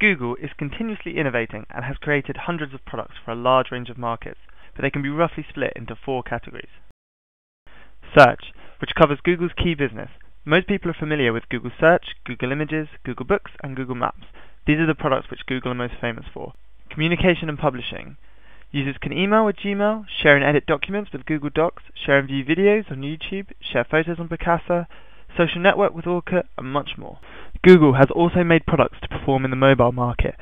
Google is continuously innovating and has created hundreds of products for a large range of markets, but they can be roughly split into 4 categories. Search, which covers Google's key business. Most people are familiar with Google Search, Google Images, Google Books, and Google Maps. These are the products which Google are most famous for. Communication and publishing. Users can email with Gmail, share and edit documents with Google Docs, share and view videos on YouTube, share photos on Picasa, social network with Orkut, and much more. Google has also made products to perform in the mobile market.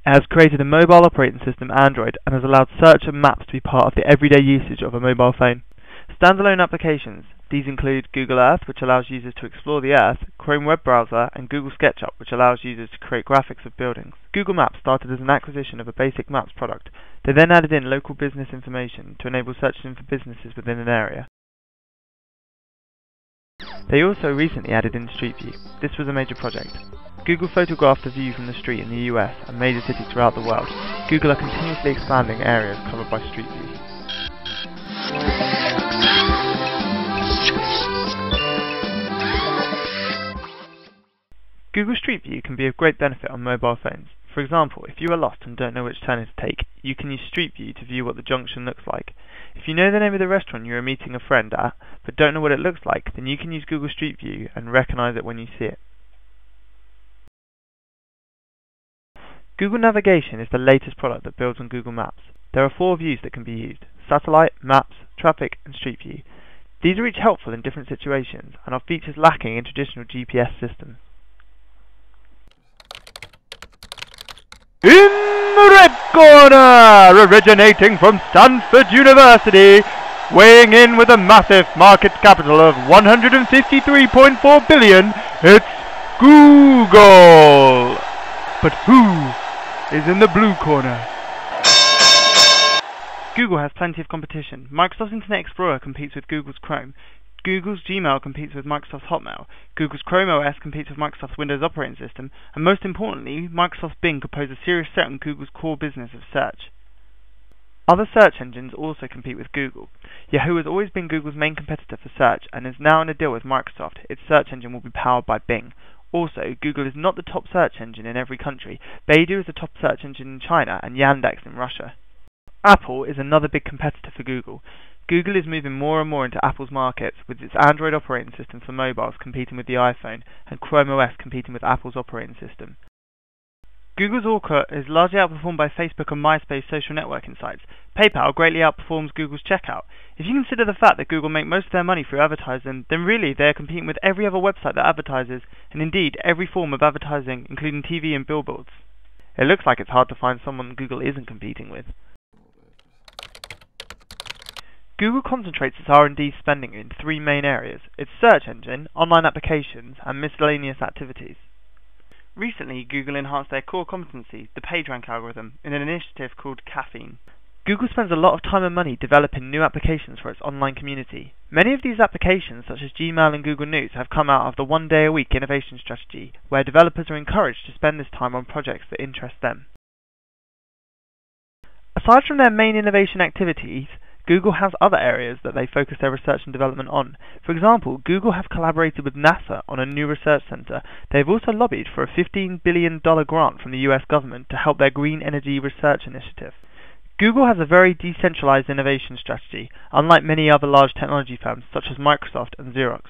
It has created a mobile operating system, Android, and has allowed search and maps to be part of the everyday usage of a mobile phone. Standalone applications. These include Google Earth, which allows users to explore the Earth, Chrome web browser, and Google SketchUp, which allows users to create graphics of buildings. Google Maps started as an acquisition of a basic maps product. They then added in local business information to enable searching for businesses within an area. They also recently added in Street View. This was a major project. Google photographed the view from the street in the US and major cities throughout the world. Google are continuously expanding areas covered by Street View. Google Street View can be of great benefit on mobile phones. For example, if you are lost and don't know which turn to take, you can use Street View to view what the junction looks like. If you know the name of the restaurant you are meeting a friend at, but don't know what it looks like, then you can use Google Street View and recognize it when you see it. Google Navigation is the latest product that builds on Google Maps. There are 4 views that can be used: Satellite, Maps, Traffic, and Street View. These are each helpful in different situations and are features lacking in traditional GPS systems. In the red corner, originating from Stanford University, weighing in with a massive market capital of $153.4 billion, it's Google. But who is in the blue corner? Google has plenty of competition. Microsoft's Internet Explorer competes with Google's Chrome. Google's Gmail competes with Microsoft's Hotmail. Google's Chrome OS competes with Microsoft's Windows operating system. And most importantly, Microsoft's Bing could pose a serious threat on Google's core business of search. Other search engines also compete with Google. Yahoo has always been Google's main competitor for search and is now in a deal with Microsoft. Its search engine will be powered by Bing. Also, Google is not the top search engine in every country. Baidu is the top search engine in China and Yandex in Russia. Apple is another big competitor for Google. Google is moving more and more into Apple's markets, with its Android operating system for mobiles competing with the iPhone, and Chrome OS competing with Apple's operating system. Google's Orkut is largely outperformed by Facebook and MySpace social networking sites. PayPal greatly outperforms Google's checkout. If you consider the fact that Google make most of their money through advertising, then really they are competing with every other website that advertises, and indeed every form of advertising, including TV and billboards. It looks like it's hard to find someone Google isn't competing with. Google concentrates its R&D spending in 3 main areas: its search engine, online applications, and miscellaneous activities. Recently, Google enhanced their core competency, the PageRank algorithm, in an initiative called Caffeine. Google spends a lot of time and money developing new applications for its online community. Many of these applications, such as Gmail and Google News, have come out of the 1-day-a-week innovation strategy, where developers are encouraged to spend this time on projects that interest them. Aside from their main innovation activities, Google has other areas that they focus their research and development on. For example, Google have collaborated with NASA on a new research center. They have also lobbied for a $15 billion grant from the US government to help their green energy research initiative. Google has a very decentralized innovation strategy, unlike many other large technology firms such as Microsoft and Xerox.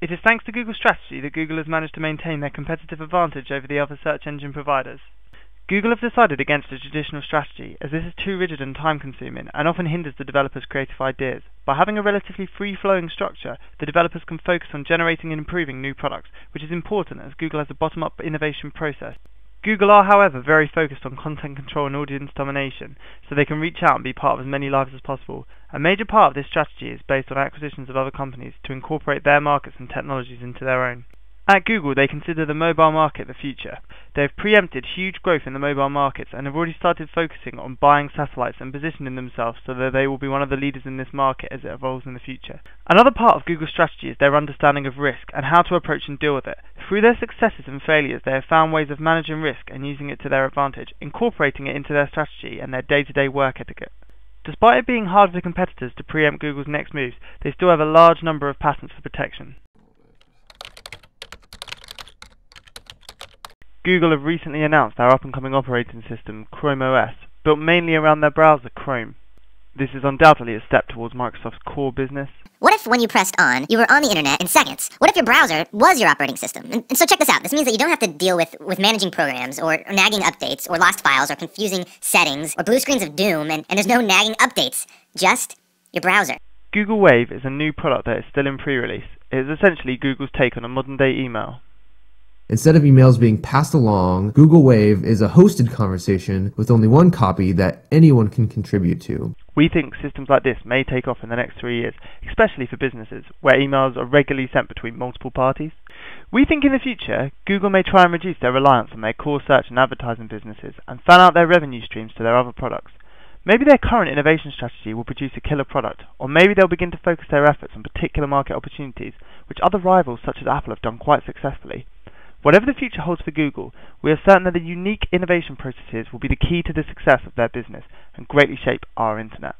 It is thanks to Google's strategy that Google has managed to maintain their competitive advantage over the other search engine providers. Google have decided against a traditional strategy, as this is too rigid and time-consuming, and often hinders the developers' creative ideas. By having a relatively free-flowing structure, the developers can focus on generating and improving new products, which is important as Google has a bottom-up innovation process. Google are, however, very focused on content control and audience domination, so they can reach out and be part of as many lives as possible. A major part of this strategy is based on acquisitions of other companies to incorporate their markets and technologies into their own. At Google, they consider the mobile market the future. They have preempted huge growth in the mobile markets and have already started focusing on buying satellites and positioning themselves so that they will be one of the leaders in this market as it evolves in the future. Another part of Google's strategy is their understanding of risk and how to approach and deal with it. Through their successes and failures, they have found ways of managing risk and using it to their advantage, incorporating it into their strategy and their day-to-day work etiquette. Despite it being hard for competitors to preempt Google's next moves, they still have a large number of patents for protection. Google have recently announced their up-and-coming operating system, Chrome OS, built mainly around their browser, Chrome. This is undoubtedly a step towards Microsoft's core business. What if when you pressed on, you were on the internet in seconds? What if your browser was your operating system? And so check this out. This means that you don't have to deal with managing programs or nagging updates or lost files or confusing settings or blue screens of doom, and there's no nagging updates. Just your browser. Google Wave is a new product that is still in pre-release. It is essentially Google's take on a modern-day email. Instead of emails being passed along, Google Wave is a hosted conversation with only one copy that anyone can contribute to. We think systems like this may take off in the next 3 years, especially for businesses, where emails are regularly sent between multiple parties. We think in the future, Google may try and reduce their reliance on their core search and advertising businesses and fan out their revenue streams to their other products. Maybe their current innovation strategy will produce a killer product, or maybe they'll begin to focus their efforts on particular market opportunities, which other rivals such as Apple have done quite successfully. Whatever the future holds for Google, we are certain that the unique innovation processes will be the key to the success of their business and greatly shape our internet.